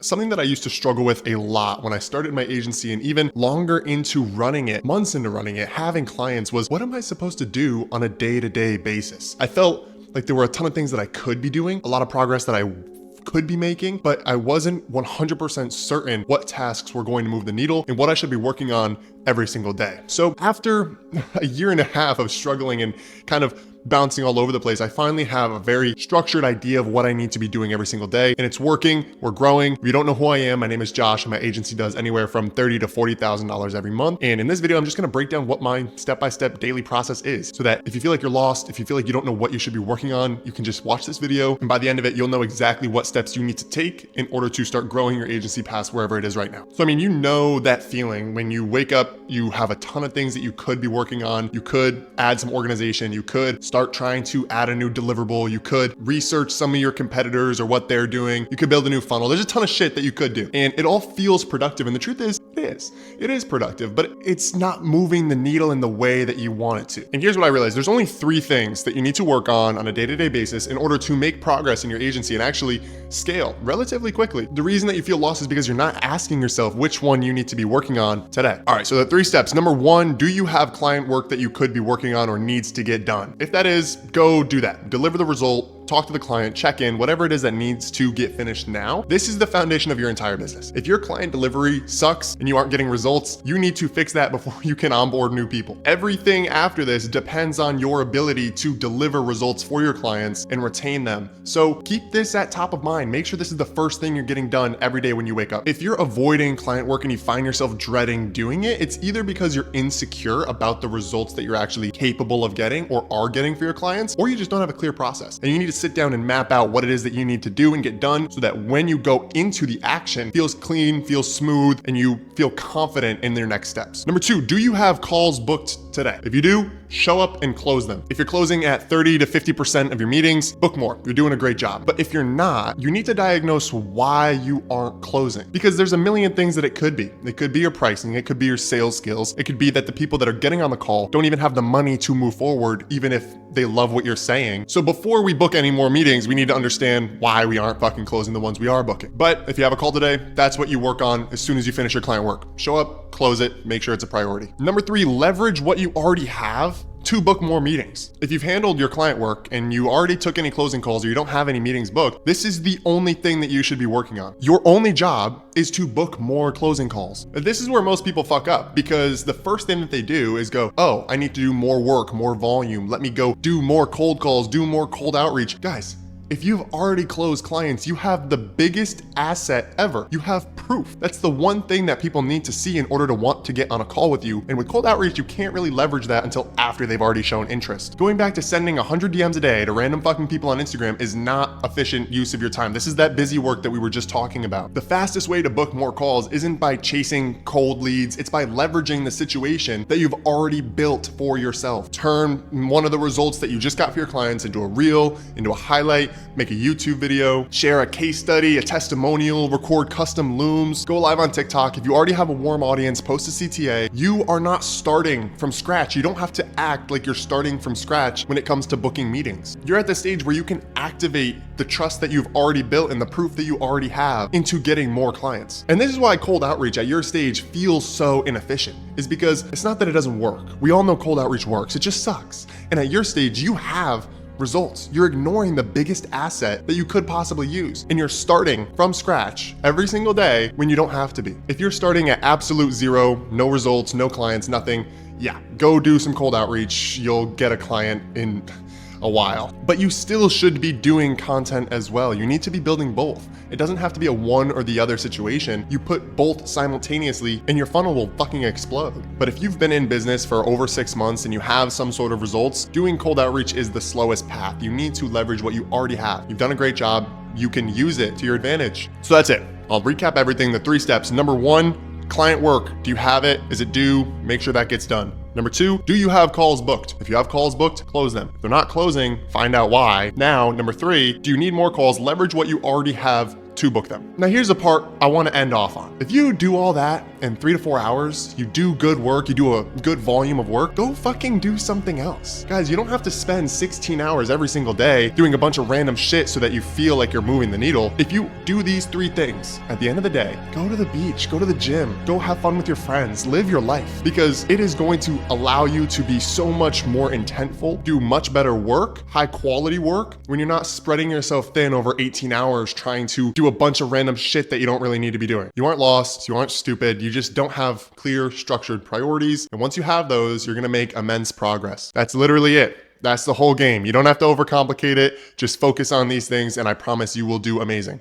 Something that I used to struggle with a lot when I started my agency and even longer into running it, months into running it, having clients was, what am I supposed to do on a day-to-day basis? I felt like there were a ton of things that I could be doing, a lot of progress that I could be making, but I wasn't 100% certain what tasks were going to move the needle and what I should be working on every single day. So after a year and a half of struggling and kind of bouncing all over the place, I finally have a very structured idea of what I need to be doing every single day, and it's working. We're growing. If you don't know who I am, my name is Josh, and my agency does anywhere from $30,000 to $40,000 every month. And in this video, I'm just gonna break down what my step-by-step daily process is, so that if you feel like you're lost, if you feel like you don't know what you should be working on, you can just watch this video, and by the end of it, you'll know exactly what steps you need to take in order to start growing your agency past wherever it is right now. So I mean, you know that feeling when you wake up, you have a ton of things that you could be working on. You could add some organization. You could start trying to add a new deliverable. You could research some of your competitors or what they're doing. You could build a new funnel. There's a ton of shit that you could do. And it all feels productive. And the truth is, it is productive, but it's not moving the needle in the way that you want it to. And here's what I realized. There's only 3 things that you need to work on a day-to-day basis in order to make progress in your agency and actually scale relatively quickly. The reason that you feel lost is because you're not asking yourself which one you need to be working on today. All right, so the 3 steps. Number 1, do you have client work that you could be working on or needs to get done? If that is, go do that. Deliver the result. Talk to the client, check in, whatever it is that needs to get finished now. This is the foundation of your entire business. If your client delivery sucks and you aren't getting results, you need to fix that before you can onboard new people. Everything after this depends on your ability to deliver results for your clients and retain them. So keep this at top of mind. Make sure this is the first thing you're getting done every day when you wake up. If you're avoiding client work and you find yourself dreading doing it, it's either because you're insecure about the results that you're actually capable of getting or are getting for your clients, or you just don't have a clear process. And you need to sit down and map out what it is that you need to do and get done so that when you go into the action, feels clean, feels smooth, and you feel confident in their next steps. Number 2, do you have calls booked today? If you do, show up and close them. If you're closing at 30 to 50% of your meetings, book more. You're doing a great job. But if you're not, you need to diagnose why you aren't closing, because there's a million things that it could be. It could be your pricing. It could be your sales skills. It could be that the people that are getting on the call don't even have the money to move forward, even if they love what you're saying. So before we book any more meetings, we need to understand why we aren't fucking closing the ones we are booking. But if you have a call today, that's what you work on as soon as you finish your client work. Show up, close it, make sure it's a priority. Number 3, leverage what you already have to book more meetings. If you've handled your client work and you already took any closing calls or you don't have any meetings booked, this is the only thing that you should be working on. Your only job is to book more closing calls. This is where most people fuck up, because the first thing that they do is go, oh, I need to do more work, more volume. Let me go do more cold calls, do more cold outreach. Guys, if you've already closed clients, you have the biggest asset ever. You have proof. That's the one thing that people need to see in order to want to get on a call with you. And with cold outreach, you can't really leverage that until after they've already shown interest. Going back to sending 100 DMs a day to random fucking people on Instagram is not efficient use of your time. This is that busy work that we were just talking about. The fastest way to book more calls isn't by chasing cold leads. It's by leveraging the situation that you've already built for yourself. Turn one of the results that you just got for your clients into a reel, into a highlight, make a YouTube video, share a case study, a testimonial, record custom looms, go live on TikTok. If you already have a warm audience, post a CTA. You are not starting from scratch. You don't have to act like you're starting from scratch when it comes to booking meetings. You're at the stage where you can activate the trust that you've already built and the proof that you already have into getting more clients. And this is why cold outreach at your stage feels so inefficient, is because it's not that it doesn't work. We all know cold outreach works. It just sucks. And at your stage, you have results. You're ignoring the biggest asset that you could possibly use. And you're starting from scratch every single day when you don't have to be. If you're starting at absolute zero, no results, no clients, nothing, yeah, go do some cold outreach. You'll get a client in a while. But you still should be doing content as well. You need to be building both. It doesn't have to be a one or the other situation. You put both simultaneously and your funnel will fucking explode. But if you've been in business for over 6 months and you have some sort of results, doing cold outreach is the slowest path. You need to leverage what you already have. You've done a great job. You can use it to your advantage. So that's it. I'll recap everything, the 3 steps. Number 1, client work. Do you have it? Is it due? Make sure that gets done. Number 2, do you have calls booked? If you have calls booked, close them. If they're not closing, find out why. Now, number 3, do you need more calls? Leverage what you already have to book them. Now here's the part I want to end off on. If you do all that in 3 to 4 hours, you do good work, you do a good volume of work, go fucking do something else. Guys, you don't have to spend 16 hours every single day doing a bunch of random shit so that you feel like you're moving the needle. If you do these 3 things, at the end of the day, go to the beach, go to the gym, go have fun with your friends, live your life, because it is going to allow you to be so much more intentful, do much better work, high quality work, when you're not spreading yourself thin over 18 hours trying to do a bunch of random shit that you don't really need to be doing. You aren't lost, you aren't stupid, you just don't have clear, structured priorities. And once you have those, you're gonna make immense progress. That's literally it. That's the whole game. You don't have to overcomplicate it. Just focus on these things and I promise you will do amazing.